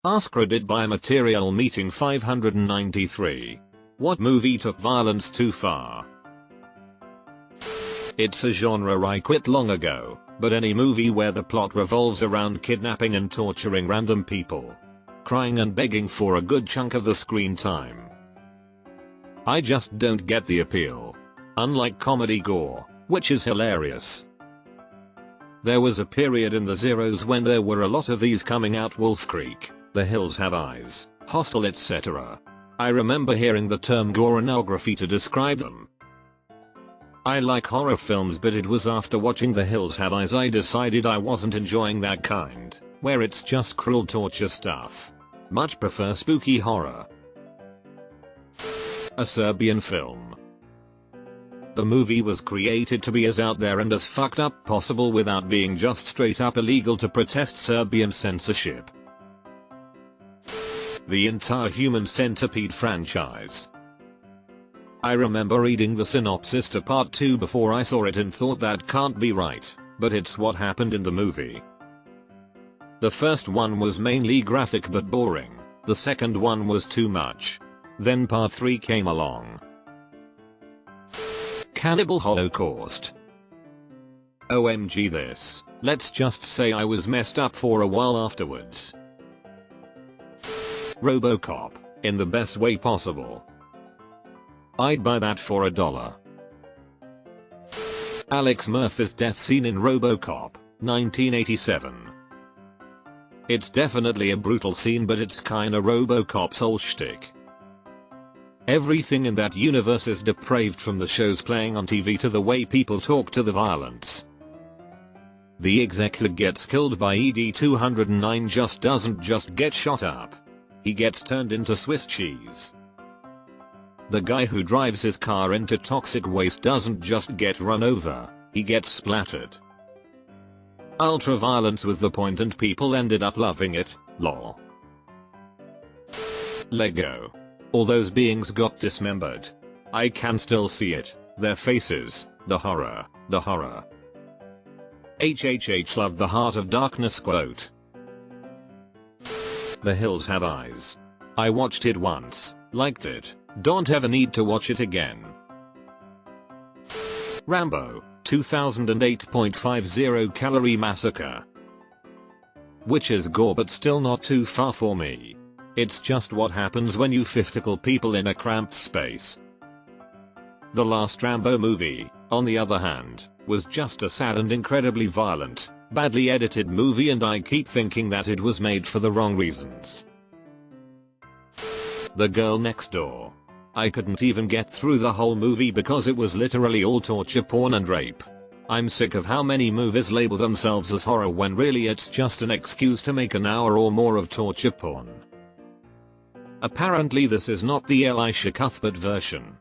AskReddit Biomaterial Meeting 593. What movie took violence too far? It's a genre I quit long ago, but any movie where the plot revolves around kidnapping and torturing random people, crying and begging for a good chunk of the screen time. I just don't get the appeal. Unlike comedy gore, which is hilarious. There was a period in the zeros when there were a lot of these coming out: Wolf Creek, The Hills Have Eyes, Hostel, etc. I remember hearing the term goreanography to describe them. I like horror films, but it was after watching The Hills Have Eyes I decided I wasn't enjoying that kind, where it's just cruel torture stuff. Much prefer spooky horror. A Serbian film. The movie was created to be as out there and as fucked up possible without being just straight up illegal to protest Serbian censorship. The entire Human Centipede franchise. I remember reading the synopsis to part 2 before I saw it and thought that can't be right, but it's what happened in the movie. The first one was mainly graphic but boring, the second one was too much. Then part 3 came along. Cannibal Holocaust. OMG this, let's just say I was messed up for a while afterwards. RoboCop, in the best way possible. I'd buy that for $1. Alex Murphy's death scene in RoboCop, 1987. It's definitely a brutal scene, but it's kinda RoboCop's whole shtick. Everything in that universe is depraved, from the shows playing on TV to the way people talk to the violence. The exec who gets killed by ED-209 just doesn't just get shot up. He gets turned into Swiss cheese. The guy who drives his car into toxic waste doesn't just get run over, he gets splattered. Ultra violence was the point and people ended up loving it, lol. Lego. All those beings got dismembered. I can still see it, their faces, the horror, the horror. HHH loved the Heart of Darkness quote. The Hills Have Eyes. I watched it once, liked it, don't ever need to watch it again. Rambo, 2008.50 Calorie Massacre. Which is gore but still not too far for me. It's just what happens when you 50 people in a cramped space. The last Rambo movie, on the other hand, was just a sad and incredibly violent, badly edited movie, and I keep thinking that it was made for the wrong reasons. The Girl Next Door. I couldn't even get through the whole movie because it was literally all torture porn and rape. I'm sick of how many movies label themselves as horror when really it's just an excuse to make an hour or more of torture porn. Apparently this is not the Elisha Cuthbert version.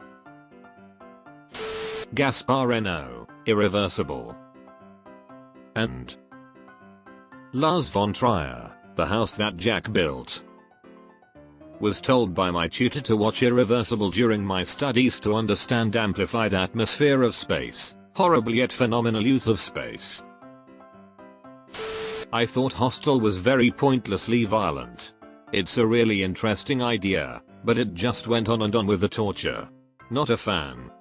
Gasparino, Irreversible. And Lars von Trier, The House That Jack Built. Was told by my tutor to watch Irreversible during my studies to understand amplified atmosphere of space, horrible yet phenomenal use of space. I thought Hostel was very pointlessly violent. It's a really interesting idea, but it just went on and on with the torture. Not a fan.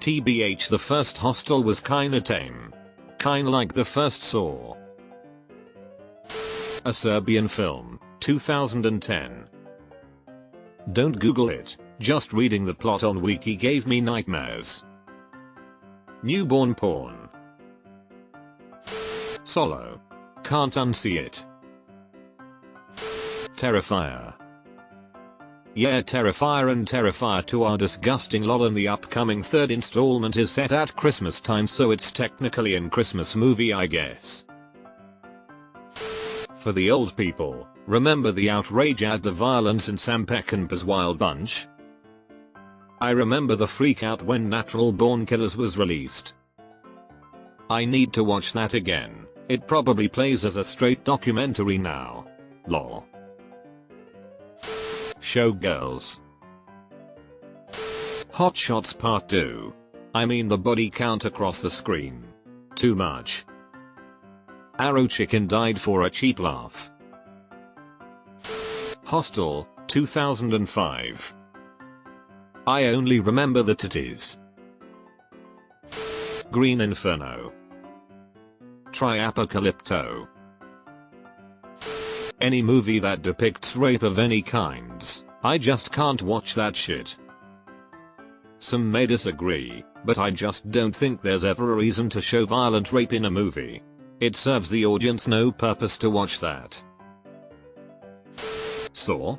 TBH, the first Hostel was kinda tame. Kinda like the first Saw. A Serbian film, 2010. Don't Google it, just reading the plot on Wiki gave me nightmares. Newborn porn. Solo. Can't unsee it. Terrifier. Yeah, Terrifier and Terrifier 2 are disgusting lol, and the upcoming third installment is set at Christmas time, so it's technically a Christmas movie I guess. For the old people, remember the outrage at the violence in Sam Peckinpah's Wild Bunch? I remember the freak out when Natural Born Killers was released. I need to watch that again, it probably plays as a straight documentary now. Lol. Showgirls. Hot Shots Part 2. I mean the body count across the screen. Too much. Arrow Chicken died for a cheap laugh. Hostel, 2005. I only remember the titties. Green Inferno. Tri-Apocalypto. Any movie that depicts rape of any kinds, I just can't watch that shit. Some may disagree, but I just don't think there's ever a reason to show violent rape in a movie. It serves the audience no purpose to watch that. Saw?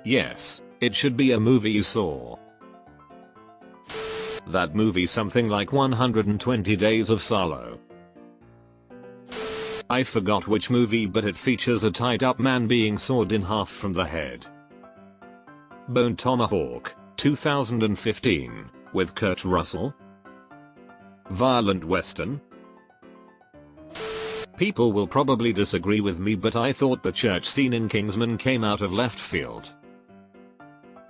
Yes, it should be a movie you saw. That movie something like 120 Days of Sorrow. I forgot which movie, but it features a tied up man being sawed in half from the head. Bone Tomahawk, 2015, with Kurt Russell. Violent Western. People will probably disagree with me, but I thought the church scene in Kingsman came out of left field.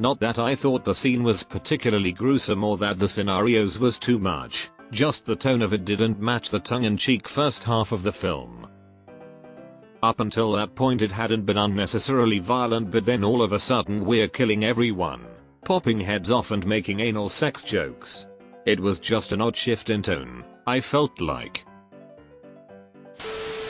Not that I thought the scene was particularly gruesome or that the scenarios was too much, just the tone of it didn't match the tongue-in-cheek first half of the film. Up until that point it hadn't been unnecessarily violent, but then all of a sudden we're killing everyone, popping heads off and making anal sex jokes. It was just an odd shift in tone, I felt like.